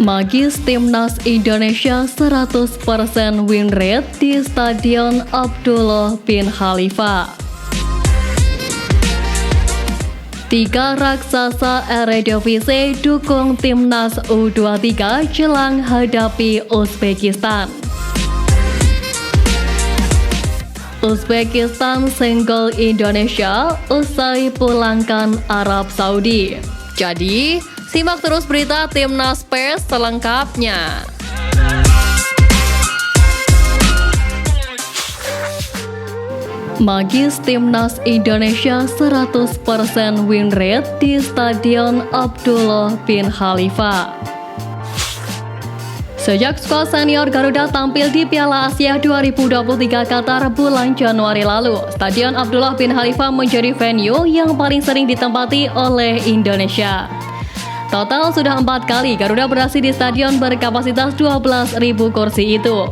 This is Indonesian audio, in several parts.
Magis Timnas Indonesia 100% win rate di Stadion Abdullah bin Khalifa. Tiga raksasa Eredivisie dukung Timnas U23 jelang hadapi Uzbekistan. Uzbekistan senggol Indonesia usai pulangkan Arab Saudi. Jadi, simak terus berita Timnas Pers selengkapnya. Magis Timnas Indonesia 100% win rate di Stadion Abdullah bin Khalifa. Sejak skuad senior Garuda tampil di Piala Asia 2023 Qatar bulan Januari lalu, Stadion Abdullah bin Khalifa menjadi venue yang paling sering ditempati oleh Indonesia. Total sudah 4 kali Garuda beraksi di stadion berkapasitas 12.000 kursi itu.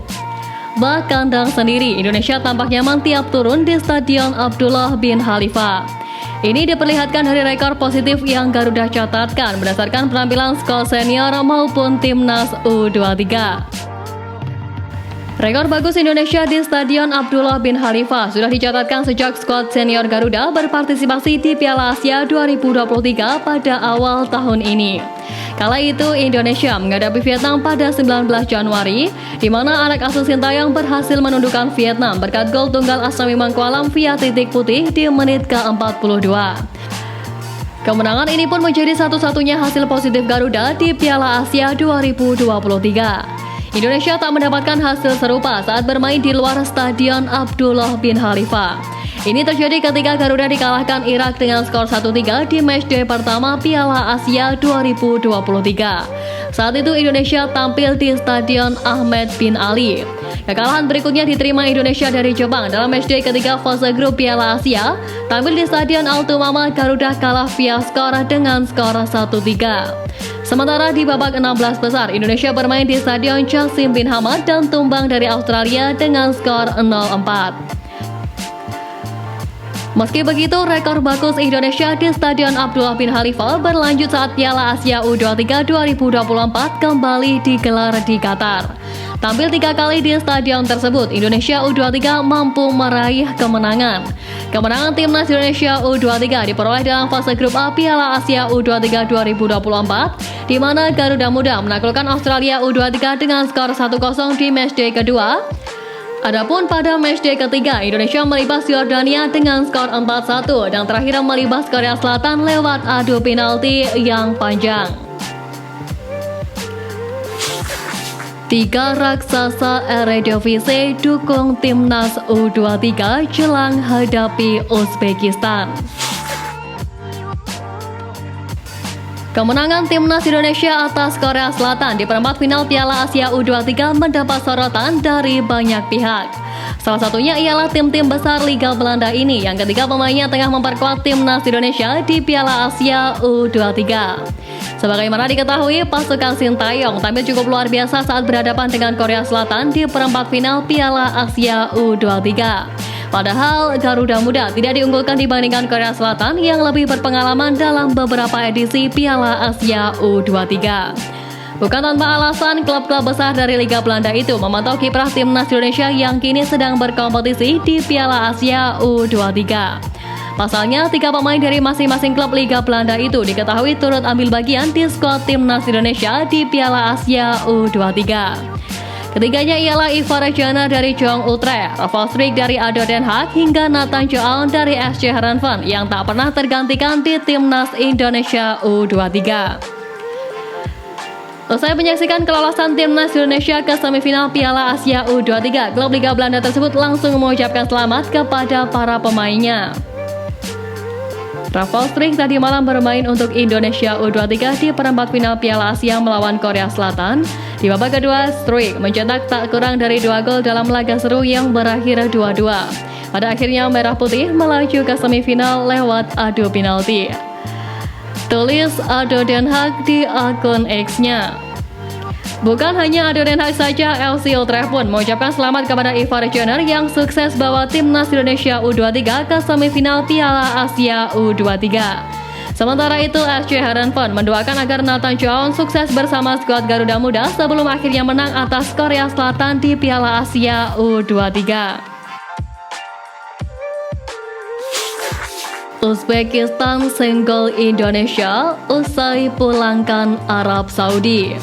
Bak kandang sendiri, Indonesia tampak nyaman tiap turun di Stadion Abdullah bin Khalifa. Ini diperlihatkan dari rekor positif yang Garuda catatkan berdasarkan penampilan skuad senior maupun Timnas U23. Rekor bagus Indonesia di Stadion Abdullah bin Khalifa sudah dicatatkan sejak skuad senior Garuda berpartisipasi di Piala Asia 2023 pada awal tahun ini. Kala itu Indonesia menghadapi Vietnam pada 19 Januari, di mana anak asuh Sintayong berhasil menundukkan Vietnam berkat gol tunggal Asnawi Mangkualam via titik putih di menit ke-42. Kemenangan ini pun menjadi satu-satunya hasil positif Garuda di Piala Asia 2023. Indonesia tak mendapatkan hasil serupa saat bermain di luar Stadion Abdullah bin Khalifa. Ini terjadi ketika Garuda dikalahkan Irak dengan skor 1-3 di matchday pertama Piala Asia 2023. Saat itu Indonesia tampil di Stadion Ahmed bin Ali. Kekalahan berikutnya diterima Indonesia dari Jepang dalam matchday ketiga fase grup Piala Asia. Tampil di Stadion Altumama, Garuda kalah via skor dengan skor 1-3. Sementara di babak 16 besar, Indonesia bermain di Stadion Qasim bin Hamad dan tumbang dari Australia dengan skor 0-4. Meski begitu, rekor bagus Indonesia di Stadion Abdullah bin Khalifa berlanjut saat Piala Asia U23 2024 kembali digelar di Qatar. Tampil 3 kali di stadion tersebut, Indonesia U23 mampu meraih kemenangan. Kemenangan Timnas Indonesia U23 diperoleh dalam fase grup A Piala Asia U23 2024, di mana Garuda Muda menaklukkan Australia U23 dengan skor 1-0 di matchday kedua. Adapun pada matchday ketiga, Indonesia melibas Yordania dengan skor 4-1 dan terakhir melibas Korea Selatan lewat adu penalti yang panjang. Tiga raksasa Eredivisie dukung Timnas U23 jelang hadapi Uzbekistan. Kemenangan Timnas Indonesia atas Korea Selatan di perempat final Piala Asia U23 mendapat sorotan dari banyak pihak. Salah satunya ialah tim-tim besar Liga Belanda ini yang ketiga pemainnya tengah memperkuat Timnas Indonesia di Piala Asia U23. Sebagaimana diketahui, pasukan Sintayong tampil cukup luar biasa saat berhadapan dengan Korea Selatan di perempat final Piala Asia U23. Padahal Garuda Muda tidak diunggulkan dibandingkan Korea Selatan yang lebih berpengalaman dalam beberapa edisi Piala Asia U23. Bukan tanpa alasan, klub-klub besar dari Liga Belanda itu memantau kiprah Timnas Indonesia yang kini sedang berkompetisi di Piala Asia U23. Pasalnya, 3 pemain dari masing-masing klub Liga Belanda itu diketahui turut ambil bagian di skuad Timnas Indonesia di Piala Asia U23. Ketiganya ialah Ivar Jana dari Jong Utrecht, Rafael Strik dari ADO Den Haag, hingga Nathan Joaon dari SC Heerenveen yang tak pernah tergantikan di Timnas Indonesia U23. Usai menyaksikan kelolosan Timnas Indonesia ke semifinal Piala Asia U23, klub Liga Belanda tersebut langsung mengucapkan selamat kepada para pemainnya. Rafael Strik tadi malam bermain untuk Indonesia U23 di perempat final Piala Asia melawan Korea Selatan. Di babak kedua, Strik mencetak tak kurang dari 2 gol dalam laga seru yang berakhir 2-2. Pada akhirnya Merah Putih melaju ke semifinal lewat adu penalti. Tulis ADO Den Haag di akun X-nya. Bukan hanya ADO Den Haag saja, FC Utrecht pun mengucapkan selamat kepada Ivar Jana yang sukses bawa Timnas Indonesia U23 ke semifinal Piala Asia U23. Sementara itu, SC Heerenveen mendoakan agar Nathan Chow sukses bersama skuad Garuda Muda sebelum akhirnya menang atas Korea Selatan di Piala Asia U23. Uzbekistan single Indonesia usai pulangkan Arab Saudi.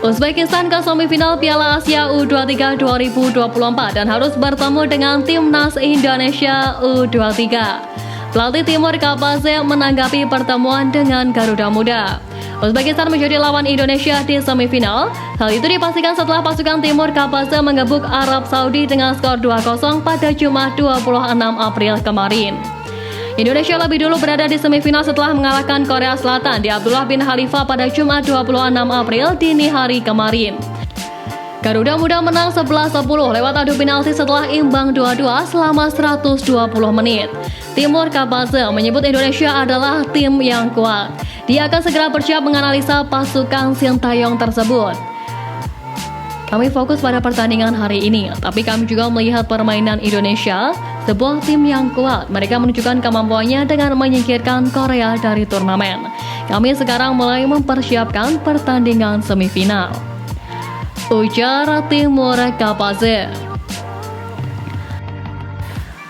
Uzbekistan ke semifinal Piala Asia U23 2024 dan harus bertemu dengan timnas Indonesia U23. Pelatih Timur Kapaze menanggapi pertemuan dengan Garuda Muda. Uzbekistan menjadi lawan Indonesia di semifinal. Hal itu dipastikan setelah pasukan Timur Kapaze mengebuk Arab Saudi dengan skor 2-0 pada Jumat 26 April kemarin. Indonesia lebih dulu berada di semifinal setelah mengalahkan Korea Selatan di Abdullah bin Khalifa pada Jumat 26 April dini hari kemarin. Garuda Muda menang 11-10 lewat adu penalti setelah imbang 2-2 selama 120 menit. Timur Kapaze menyebut Indonesia adalah tim yang kuat. Dia akan segera bersiap menganalisa pasukan Sintayong tersebut. Kami fokus pada pertandingan hari ini, tapi kami juga melihat permainan Indonesia, sebuah tim yang kuat. Mereka menunjukkan kemampuannya dengan menyingkirkan Korea dari turnamen. Kami sekarang mulai mempersiapkan pertandingan semifinal, ujar Timur Kapaze.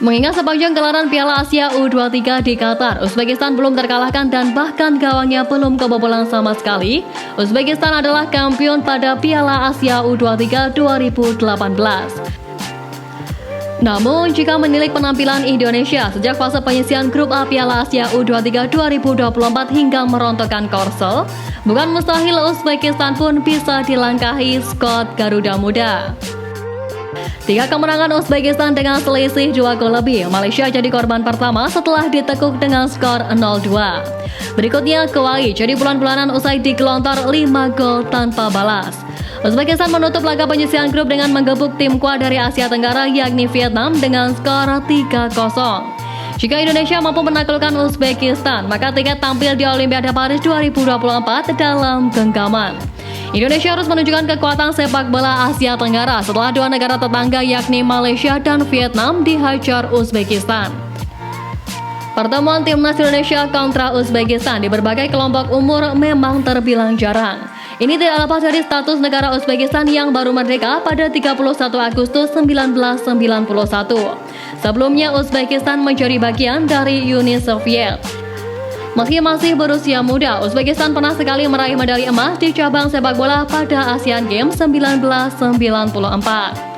Mengingat sepanjang gelaran Piala Asia U23 di Qatar, Uzbekistan belum terkalahkan dan bahkan gawangnya belum kebobolan sama sekali. Uzbekistan adalah kampion pada Piala Asia U23 2018. Namun, jika menilik penampilan Indonesia sejak fase penyisihan grup A Piala Asia U23 2024 hingga merontokkan Korsel, bukan mustahil Uzbekistan pun bisa dilangkahi skuad Garuda Muda. 3 kemenangan Uzbekistan dengan selisih 2 gol lebih. Malaysia jadi korban pertama setelah ditekuk dengan skor 0-2. Berikutnya Kuwait jadi bulan-bulanan usai digelontor 5 gol tanpa balas. Uzbekistan menutup laga penyisihan grup dengan menggebuk tim kuat dari Asia Tenggara yakni Vietnam dengan skor 3-0. Jika Indonesia mampu menaklukkan Uzbekistan, maka tiket tampil di Olimpiade Paris 2024 dalam genggaman. Indonesia harus menunjukkan kekuatan sepak bola Asia Tenggara setelah 2 negara tetangga yakni Malaysia dan Vietnam dihajar Uzbekistan. Pertemuan timnas Indonesia kontra Uzbekistan di berbagai kelompok umur memang terbilang jarang. Ini tidak lepas dari status negara Uzbekistan yang baru merdeka pada 31 Agustus 1991. Sebelumnya Uzbekistan menjadi bagian dari Uni Soviet. Meski masih berusia muda, Uzbekistan pernah sekali meraih medali emas di cabang sepak bola pada Asian Games 1994.